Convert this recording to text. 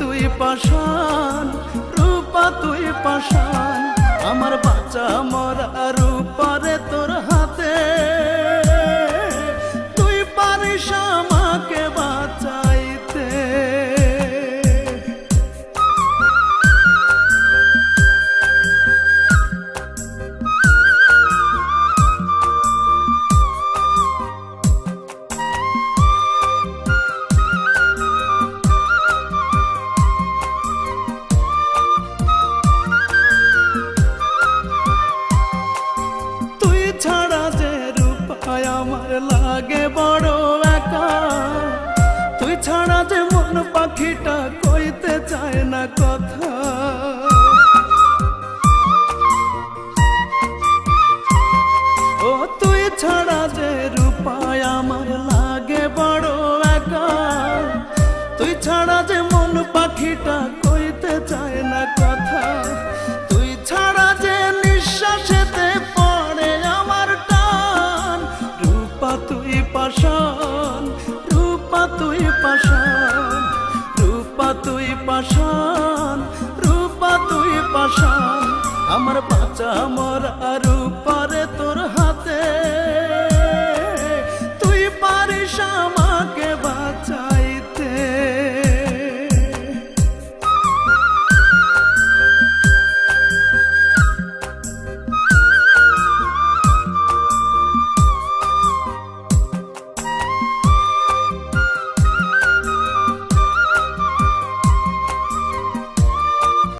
তুই পাষাণ, রূপা তুই পাষাণ, আমার বাঁচা মরা রূপারে তোর হাতে। তুই পারিস আমাকে বাঁচাইতে। ছাড়া যে রূপায় আমার লাগে বড় একা, তুই ছাড়া যে মন পাখিটা কইতে চায় না কথা। ও তুই ছাড়া যে রূপায় আমার লাগে বড় একা, তুই ছাড়া যে মন পাখিটা কইতে চায় না কথা। তুই ছাড়া যে নিঃশ্বাসেতে পাষাণ, রূপা তুই পাষাণ, রূপা তুই পাষাণ, রূপা তুই পাষাণ, আমার বাঁচা মরা রূপার